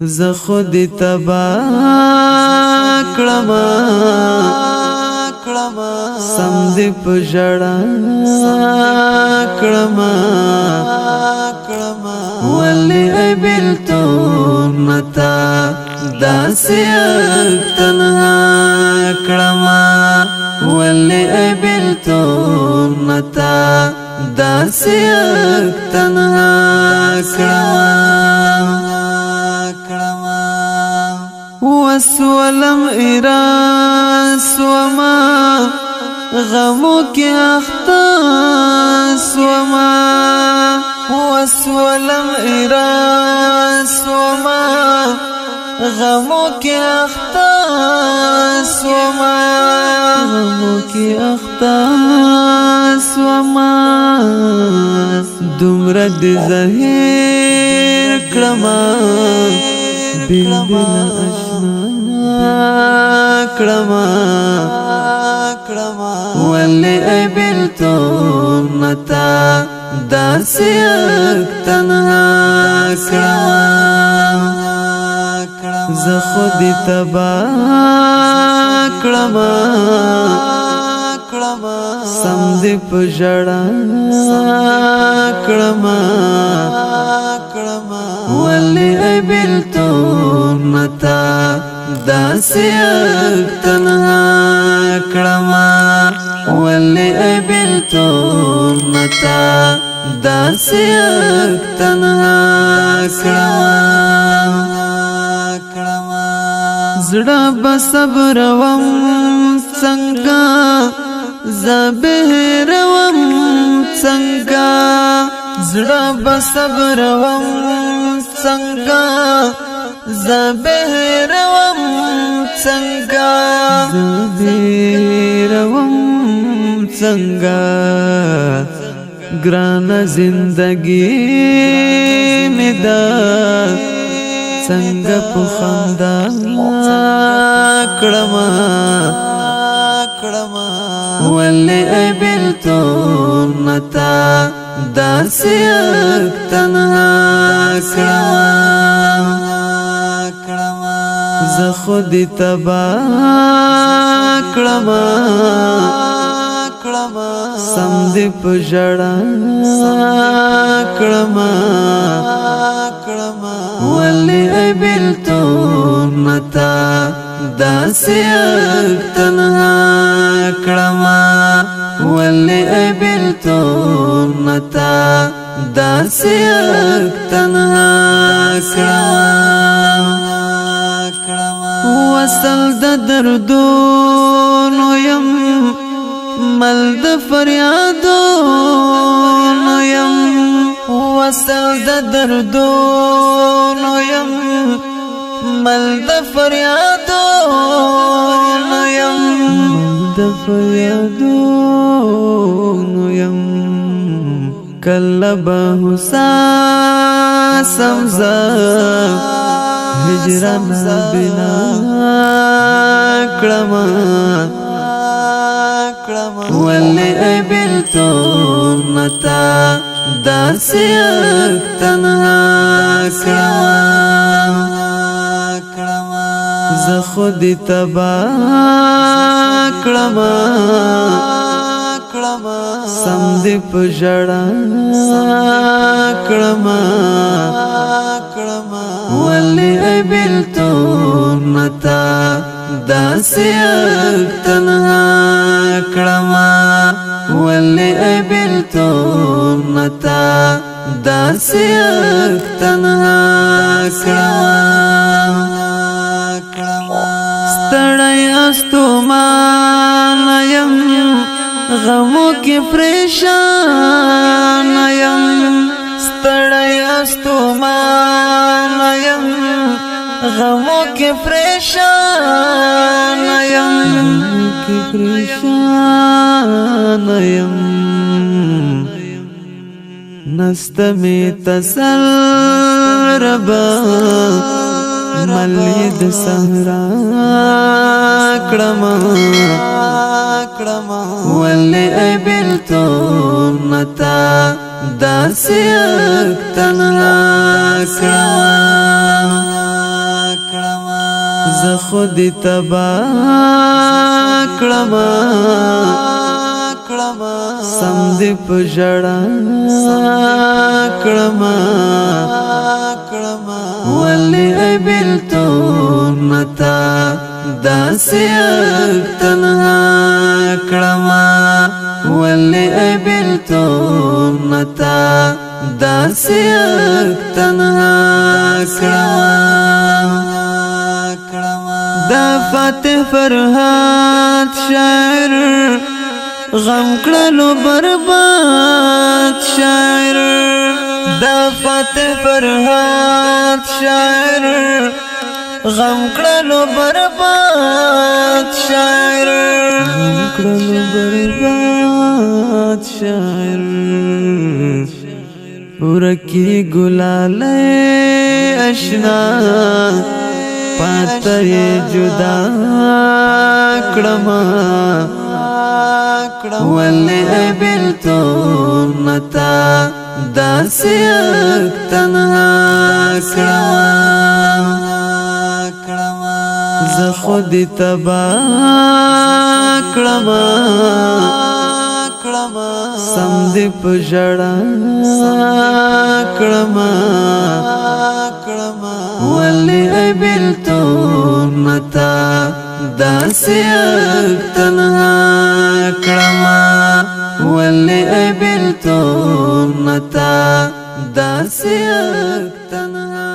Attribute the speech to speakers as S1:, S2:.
S1: ز خود تبا کړما سم دې پجړا کړما ولې بلتو متا داسې تنها کړما ولې بلتو متا داسې تنها کړما وسولم اراس وما غمو کی اختا سوما وسولم اراس وما غمو کی اختا سوما غمو کی اختا سوما دمرد زهیر کړما بلبل اشنا کړما ولې بلتو متا داسې تنها کړما زه خود تبا کړما سم دې پجړا کړما ولې بلتو متا داسې تنها کړما ولې بلتو متا داسې تنها کړما زړه بصبر وم څنګه زبهر وم څنګه زړه بصبر وم څنګه زبهر وم څنګه زبهر وم څنګه ګران زندگی می دا څنګه په خندا کړما ولې بلتو متا داسې تنها کړما زه خود تبا کړما سم دې پجړا کړما ولې بلتو متا داسې تنها کړما ولې بلتو متا داسې تنها کړما وصل د دردونو يم مل د فریادونو يم وصل د دردونو يم مل د فریادونو يم د فریادونو يم کله به سمزا هجران بنا کړما ولې بلتو متا داسې تنها کړما زه خود تبا کړما سم دې پجړا کړما ولې بلتو متا داسې تنها کړما ولې بلتو متا داسې تنها کړما ستړی استومان یم غمو کې پریشان یم ستړی استومان یم غمو کې پریشان یم نست می تسل ربا ملید سهرا کړما ولې بلتو متا داسې تنها کړما زه خود تبا کړما سم دې په ژړا کړما ولې بیلتون متا داسې تنها کړما ولې بیلتون متا داسې تنها کړما دا فاتح فرحات شاعر غم کړلو برباد شاعر دا فاتح فرحات شاعر غم کړلو برباد شاعر غم کړلو برباد شاعر ورکی گلاله اشنا پاتې جدا کړما ولې بیلتون متا داسې تنها کړما زه خود تبا کړما سم دې په ژړا کړما ولې بیلتون متا داسې تنها کړما ولې بیلتون متا داسې تنها